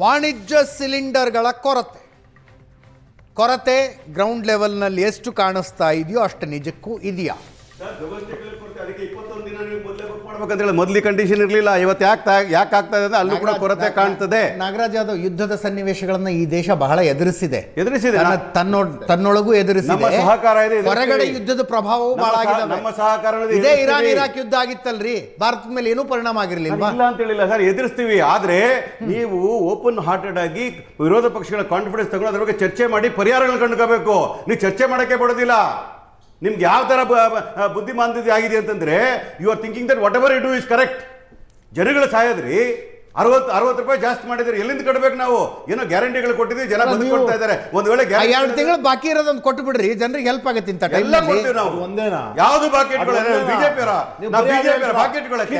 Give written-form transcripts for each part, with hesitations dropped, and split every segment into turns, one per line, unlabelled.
ವಾಣಿಜ್ಯ ಸಿಲಿಂಡರ್ಗಳ ಕೊರತೆ ಗ್ರೌಂಡ್ ಲೆವೆಲ್ನಲ್ಲಿ ಎಷ್ಟು ಕಾಣಿಸ್ತಾ ಇದೆಯೋ ಅಷ್ಟು ನಿಜಕ್ಕೂ ಇದೆಯಾ?
ಮೊದಲು ಕಂಡೀಷನ್ ಇರಲಿಲ್ಲ, ಇವತ್ತು ಯಾಕೆ ಆಗ್ತಾ ಇದೆ ಅಲ್ಲೂ ಕೂಡ ಕೊರತೆ ಕಾಣ್ತದೆ.
ನಾಗರಾಜ್ ಯಾದವ್, ಯುದ್ಧದ ಸನ್ನಿವೇಶಗಳನ್ನ ಈ ದೇಶ ಬಹಳ ಎದುರಿಸಿದೆ, ತನ್ನೊಳಗೂ ಎದುರಿಸಿದೆ.
ಸಹಕಾರ ಇದೆ,
ಹೊರಗಡೆ ಯುದ್ಧದ ಪ್ರಭಾವವು ಬಹಳ ಆಗಿದೆ.
ನಮ್ಮ ಸಹಕಾರ
ಇದೇ ಇರಾನ್ ಇರಾಕ್ ಯುದ್ಧ ಆಗಿತ್ತಲ್ರಿ, ಭಾರತದ ಮೇಲೆ ಏನೂ ಪರಿಣಾಮ ಆಗಿರ್ಲಿಲ್ವಾ?
ಇಲ್ಲ ಅಂತ ಹೇಳಿಲ್ಲ ಸರ್, ಎದುರಿಸ್ತೀವಿ. ಆದ್ರೆ ನೀವು ಓಪನ್ ಹಾರ್ಟೆಡ್ ಆಗಿ ವಿರೋಧ ಪಕ್ಷಗಳ ಕಾನ್ಫಿಡೆನ್ಸ್ ತಗೊಂಡು ಅದ್ರ ಬಗ್ಗೆ ಚರ್ಚೆ ಮಾಡಿ ಪರಿಹಾರಗಳು ಕಂಡುಕೋಬೇಕು. ನೀವು ಚರ್ಚೆ ಮಾಡಕ್ಕೆ ಬಿಡೋದಿಲ್ಲ. ನಿಮ್ಗೆ ಯಾವ ತರ ಬುದ್ಧಿಮಾಂದ್ಯತೆ ಆಗಿದೆ ಅಂತಂದ್ರೆ, you are thinking that whatever you do is correct. ಜನಗಳು ಸಾಯೋದ್ರಿ, 60 ರೂಪಾಯಿ ಜಾಸ್ತಿ ಮಾಡಿದ್ರೆ ಎಲ್ಲಿಂದ ಕಟ್ಟಬೇಕು ನಾವು? ಏನೋ ಗ್ಯಾರಂಟಿಗಳು ಕೊಟ್ಟಿದ್ವಿ, ಜನ ಬದುಕೊಳ್ತಾ ಇದ್ದಾರೆ. ಒಂದ್ ವೇಳೆ
2 ತಿಂಗಳು ಬಾಕಿ ಇರೋದೊಂದು ಕೊಟ್ಟು ಬಿಡ್ರಿ, ಜನರಿಗೆ ಹೆಲ್ಪ್ ಆಗುತ್ತೆ. ಇಂತ
ಎಲ್ಲ ಕೊಡ್ತೀವಿ ನಾವು. ಒಂದೇನಾ ಯಾವ್ದು ಬಾಕೆಟ್ಗಳು? ಬಿಜೆಪಿ ಬಾಕೆಟ್ಗಳಕ್ಕೆ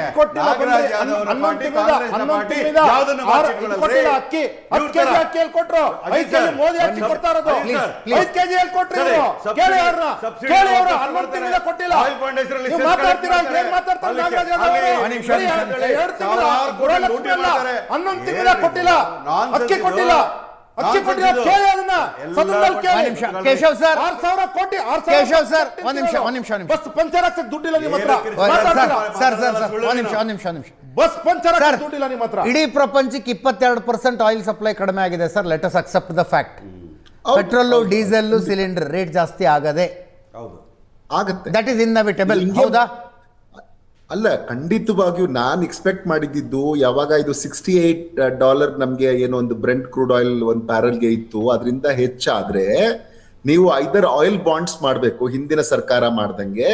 ಕೇಶವ್ ಸರ್, ಒಂದ್ ನಿಮಿಷ
ಬಸ್ ಪಂಚರ್ ಆಗ್ತದೆ, ದುಡ್ಡಿಲ್ಲ ನಿಮ್ಮ ಹತ್ರ. ಬಸ್ ಪಂಚರ್ ಆಗ್ತದೆ, ದುಡ್ಡಿಲ್ಲ ನಿಮ್ಮ ಹತ್ರ.
ಇಡೀ ಪ್ರಪಂಚಕ್ಕೆ 22% ಆಯಿಲ್ ಸಪ್ಲೈ ಕಡಿಮೆ ಆಗಿದೆ sir. Let us accept the fact. Petrol, diesel, cylinder rate ಜಾಸ್ತಿ ಆಗದೆ
ಆಗುತ್ತೆ.
That is inevitable. ಹೌದಾ?
ಅಲ್ಲ, ಖಂಡಿತವಾಗಿಯೂ ನಾನು ಎಕ್ಸ್ಪೆಕ್ಟ್ ಮಾಡಿದ್ದು ಯಾವಾಗ ಇದು $68 ನಮ್ಗೆ ಏನೋ ಒಂದು ಬ್ರೆಂಟ್ ಕ್ರೂಡ್ ಆಯಿಲ್ ಒಂದು ಬ್ಯಾರಲ್ಗೆ ಇತ್ತು, ಅದರಿಂದ ಹೆಚ್ಚಾದ್ರೆ ನೀವು ಐದರ್ ಆಯಿಲ್ ಬಾಂಡ್ಸ್ ಮಾಡಬೇಕು ಹಿಂದಿನ ಸರ್ಕಾರ ಮಾಡ್ದಂಗೆ,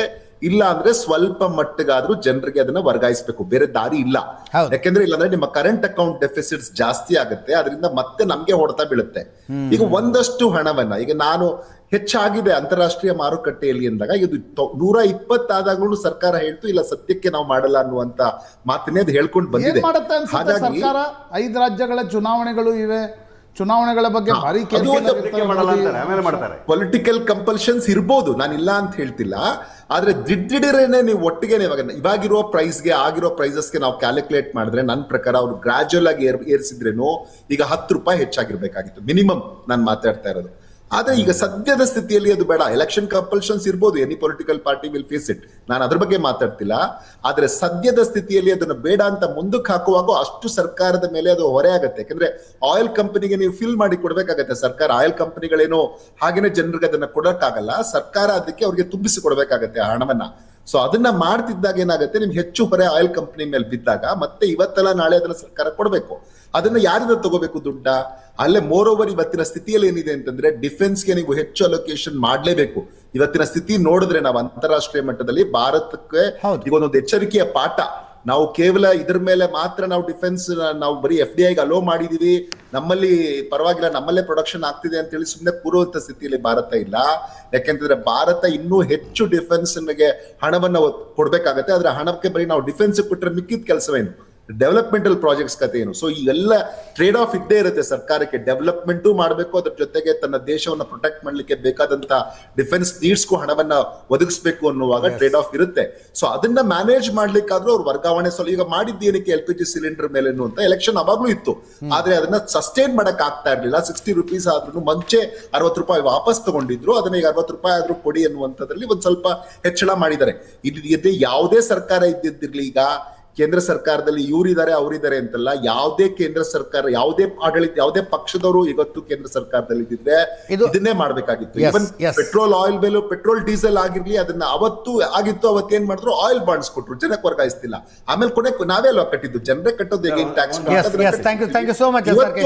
ಇಲ್ಲ ಅಂದ್ರೆ ಸ್ವಲ್ಪ ಮಟ್ಟಿಗಾದ್ರೂ ಜನರಿಗೆ ಅದನ್ನ ವರ್ಗಾಯಿಸಬೇಕು. ಬೇರೆ ದಾರಿ ಇಲ್ಲ. ಯಾಕೆಂದ್ರೆ ಇಲ್ಲಾಂದ್ರೆ ನಿಮ್ಮ ಕರೆಂಟ್ ಅಕೌಂಟ್ ಡೆಫಿಸಿಟ್ಸ್ ಜಾಸ್ತಿ ಆಗುತ್ತೆ, ಅದರಿಂದ ಮತ್ತೆ ನಮ್ಗೆ ಹೊಡೆತ ಬೀಳುತ್ತೆ. ಈಗ ಒಂದಷ್ಟು ಹಣವನ್ನ ಈಗ ನಾನು ಹೆಚ್ಚಾಗಿದೆ ಅಂತಾರಾಷ್ಟ್ರೀಯ ಮಾರುಕಟ್ಟೆಯಲ್ಲಿ ಅಂದಾಗ, ಇದು 120 ಆದಾಗ್ಲೂ ಸರ್ಕಾರ ಹೇಳ್ತು ಇಲ್ಲ ಸದ್ಯಕ್ಕೆ ನಾವು ಮಾಡಲ್ಲ ಅನ್ನುವಂತ ಮಾತನ್ನೇ ಅದು ಹೇಳ್ಕೊಂಡು ಬಂದಿದೆ.
ಹಾಗಾಗಿ ಸರ್ಕಾರ 5 ರಾಜ್ಯಗಳ ಚುನಾವಣೆಗಳು ಇವೆ, ಚುನಾವಣೆಗಳ ಬಗ್ಗೆ ಭಾರಿ
ಪೊಲಿಟಿಕಲ್ ಕಂಪಲ್ಷನ್ಸ್ ಇರ್ಬೋದು, ನಾನು ಇಲ್ಲ ಅಂತ ಹೇಳ್ತಿಲ್ಲ. ಆದ್ರೆ ದಿಢೀರೇನೆ ನೀವು ಒಟ್ಟಿಗೆ ಇವಾಗಿರೋ ಪ್ರೈಸ್ಗೆ ಆಗಿರೋ ಪ್ರೈಸಸ್ಗೆ ನಾವು ಕ್ಯಾಲ್ಕುಲೇಟ್ ಮಾಡಿದ್ರೆ ನನ್ನ ಪ್ರಕಾರ ಅವ್ರು ಗ್ರಾಜುಯಲ್ ಆಗಿ ಏರಿಸಿದ್ರೇನು ಈಗ 10 ರೂಪಾಯಿ ಹೆಚ್ಚಾಗಿರ್ಬೇಕಾಗಿತ್ತು ಮಿನಿಮಮ್. ನಾನು ಮಾತಾಡ್ತಾ ಇರೋದು. ಆದ್ರೆ ಈಗ ಸದ್ಯದ ಸ್ಥಿತಿಯಲ್ಲಿ ಅದು ಬೇಡ. ಎಲೆಕ್ಷನ್ ಕಂಪಲ್ಷನ್ಸ್ ಇರ್ಬೋದು, any political party will face it, ನಾನು ಅದ್ರ ಬಗ್ಗೆ ಮಾತಾಡ್ತಿಲ್ಲ. ಆದ್ರೆ ಸದ್ಯದ ಸ್ಥಿತಿಯಲ್ಲಿ ಅದನ್ನು ಬೇಡ ಅಂತ ಮುಂದಕ್ಕೆ ಹಾಕುವಾಗ ಅಷ್ಟು ಸರ್ಕಾರದ ಮೇಲೆ ಅದು ಹೊರೆ ಆಗುತ್ತೆ. ಯಾಕಂದ್ರೆ ಆಯಿಲ್ ಕಂಪನಿಗೆ ನೀವು ಫಿಲ್ ಮಾಡಿ ಕೊಡ್ಬೇಕಾಗತ್ತೆ ಸರ್ಕಾರ. ಆಯಿಲ್ ಕಂಪನಿಗಳೇನೋ ಹಾಗೇನೆ ಜನರಿಗೆ ಅದನ್ನ ಕೊಡಕ್ಕಾಗಲ್ಲ, ಸರ್ಕಾರ ಅದಕ್ಕೆ ಅವ್ರಿಗೆ ತುಂಬಿಸಿ ಕೊಡ್ಬೇಕಾಗತ್ತೆ ಆ ಹಣವನ್ನ. ಸೊ ಅದನ್ನ ಮಾಡ್ತಿದ್ದಾಗ ಏನಾಗುತ್ತೆ, ನಿಮ್ಗೆ ಹೆಚ್ಚು ಹೊರೆ ಆಯಿಲ್ ಕಂಪನಿ ಮೇಲೆ ಬಿದ್ದಾಗ ಮತ್ತೆ ಇವತ್ತೆಲ್ಲ ನಾಳೆ ಅದನ್ನ ಸರ್ಕಾರ ಕೊಡ್ಬೇಕು. ಅದನ್ನ ಯಾರಿಂದ ತಗೋಬೇಕು ದುಡ್ಡ? ಅಲ್ಲೇ ಮೋರ್ ಓವರ್ ಇವತ್ತಿನ ಸ್ಥಿತಿಯಲ್ಲಿ ಏನಿದೆ ಅಂತಂದ್ರೆ, ಡಿಫೆನ್ಸ್ಗೆ ನೀವು ಹೆಚ್ಚು ಅಲೋಕೇಶನ್ ಮಾಡ್ಲೇಬೇಕು. ಇವತ್ತಿನ ಸ್ಥಿತಿ ನೋಡಿದ್ರೆ ನಾವು ಅಂತಾರಾಷ್ಟ್ರೀಯ ಮಟ್ಟದಲ್ಲಿ ಭಾರತಕ್ಕೆ ಈಗ ಒಂದೊಂದು ಎಚ್ಚರಿಕೆಯ ಪಾಠ. ನಾವು ಕೇವಲ ಇದ್ರ ಮೇಲೆ ಮಾತ್ರ ನಾವು ಡಿಫೆನ್ಸ್ ನಾವು ಬರೀ FDIಗೆ ಅಲೋ ಮಾಡಿದೀವಿ, ನಮ್ಮಲ್ಲಿ ಪರವಾಗಿಲ್ಲ, ನಮ್ಮಲ್ಲೇ ಪ್ರೊಡಕ್ಷನ್ ಆಗ್ತಿದೆ ಅಂತ ಹೇಳಿ ಸುಮ್ಮನೆ ಕೂರುವಂತ ಸ್ಥಿತಿಯಲ್ಲಿ ಭಾರತ ಇಲ್ಲ. ಯಾಕೆಂತಂದ್ರೆ ಭಾರತ ಇನ್ನೂ ಹೆಚ್ಚು ಡಿಫೆನ್ಸ್ ಹಣವನ್ನ ಕೊಡ್ಬೇಕಾಗತ್ತೆ. ಆದ್ರೆ ಹಣಕ್ಕೆ ಬರೀ ನಾವು ಡಿಫೆನ್ಸ್ ಕೊಟ್ಟರೆ ಮಿಕ್ಕಿದ ಕೆಲಸವೇನು? ಡೆವಲಪ್ಮೆಂಟಲ್ ಪ್ರಾಜೆಕ್ಟ್ಸ್ ಕತೆ ಏನು? ಸೊ ಈ ಎಲ್ಲ ಟ್ರೇಡ್ ಆಫ್ ಇದ್ದೇ ಇರುತ್ತೆ ಸರ್ಕಾರಕ್ಕೆ. ಡೆವಲಪ್ಮೆಂಟು ಮಾಡಬೇಕು, ಅದ್ರ ಜೊತೆಗೆ ತನ್ನ ದೇಶವನ್ನ ಪ್ರೊಟೆಕ್ಟ್ ಮಾಡ್ಲಿಕ್ಕೆ ಬೇಕಾದಂತ ಡಿಫೆನ್ಸ್ ನೀಡ್ಸ್ಗೂ ಹಣವನ್ನ ಒದಗಿಸ್ಬೇಕು ಅನ್ನುವಾಗ ಟ್ರೇಡ್ ಆಫ್ ಇರುತ್ತೆ. ಸೊ ಅದನ್ನ ಮ್ಯಾನೇಜ್ ಮಾಡ್ಲಿಕ್ಕಾದ್ರೂ ಅವ್ರು ವರ್ಗಾವಣೆ ಈಗ ಮಾಡಿದ್ದೇನಕ್ಕೆ LPG ಸಿಲಿಂಡರ್ ಮೇಲೆ ಅಂತ ಎಲೆಕ್ಷನ್ ಅವಾಗ್ಲೂ ಇತ್ತು. ಆದ್ರೆ ಅದನ್ನ ಸಸ್ಟೈನ್ ಮಾಡಕ್ ಆಗ್ತಾ ಇರ್ಲಿಲ್ಲ. 60 ರೂಪೀಸ್ ಆದ್ರೂ ಮುಂಚೆ 60 ರೂಪಾಯಿ ವಾಪಸ್ ತಗೊಂಡಿದ್ರು, ಅದನ್ನ ಈಗ 60 ರೂಪಾಯಿ ಆದ್ರೂ ಕೊಡಿ ಅನ್ನುವಂಥದ್ರಲ್ಲಿ ಒಂದ್ ಸ್ವಲ್ಪ ಹೆಚ್ಚಳ ಮಾಡಿದ್ದಾರೆ. ಇದು ಯಾವುದೇ ಸರ್ಕಾರ ಇದ್ದಿದ್ದಿರ್ಲಿ, ಈಗ ಕೇಂದ್ರ ಸರ್ಕಾರದಲ್ಲಿ ಇವರಿದ್ದಾರೆ ಅವರಿದ್ದಾರೆ ಅಂತಲ್ಲ, ಯಾವುದೇ ಕೇಂದ್ರ ಸರ್ಕಾರ, ಯಾವುದೇ ಆಡಳಿತ, ಯಾವುದೇ ಪಕ್ಷದವರು ಇವತ್ತು ಕೇಂದ್ರ ಸರ್ಕಾರದಲ್ಲಿ ಇದ್ದಿದ್ರೆ ಇದನ್ನೇ ಮಾಡ್ಬೇಕಾಗಿತ್ತು. ಇವನ್ ಪೆಟ್ರೋಲ್ ಆಯಿಲ್ ಬೆಲೆ, ಪೆಟ್ರೋಲ್ ಡೀಸೆಲ್ ಆಗಿರ್ಲಿ, ಅದನ್ನ ಅವತ್ತು ಆಗಿತ್ತು. ಅವತ್ತೇನ್ ಮಾಡಿದ್ರು, ಆಯಿಲ್ ಬಾಂಡ್ಸ್ ಕೊಟ್ರು, ಜನಕ್ಕೆ ವರ್ಗಾಯಿಸ್ತಿಲ್ಲ. ಆಮೇಲೆ ಕೊನೆ ನಾವೇ ಲಾ ಕಟ್ಟಿದ್ದು, ಜನರೇ ಕಟ್ಟೋದು ಹೇಗೆ ಟ್ಯಾಕ್ಸ್.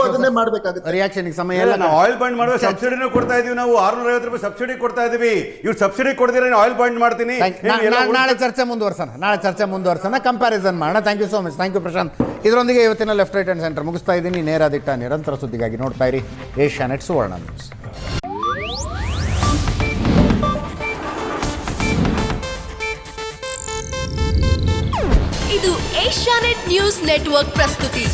ಅದನ್ನೇ ಮಾಡ್ಬೇಕಾಗುತ್ತೆ.
ಆಯಿಲ್ ಬಾಂಡ್ ಮಾಡುವ ಸಬ್ಸಿಡಿನೂ ಕೊಡ್ತಾ ಇದೀವಿ ನಾವು, 650 ರೂಪಾಯಿ ಸಬ್ಸಿಡಿ ಕೊಡ್ತಾ ಇದೀವಿ. ಇವ್ರು ಸಬ್ಸಿಡಿ ಕೊಡ್ದಿರ ಆಯಿಲ್ ಬಾಂಡ್ ಮಾಡ್ತೀನಿ.
ನಾಳೆ ಚರ್ಚೆ ಮುಂದುವರ್ಸೋಣ, ಕಂಪ್ಯಾರಿಸನ್ ಮಾಡೋಣ. Thank you so much. Thank you Prashant. ಇದರೊಂದಿಗೆ ಇವತ್ತಿನ ಲೆಫ್ಟ್ ರೈಟ್ ಅಂಡ್ ಸೆಂಟರ್ ಮುಗಿಸ್ತಾ ಇದ್ದೀನಿ. ನೇರ ದಿಟ್ಟ ನಿರಂತರ ಸುದ್ದಿಗಾಗಿ ನೋಡ್ತಾ ಇರಿ ಏಷ್ಯಾನೆಟ್ ಸುವರ್ಣ ನ್ಯೂಸ್.
ಇದು ಏಷ್ಯಾನೆಟ್ ನ್ಯೂಸ್ ನೆಟ್ವರ್ಕ್ ಪ್ರಸ್ತುತಿ.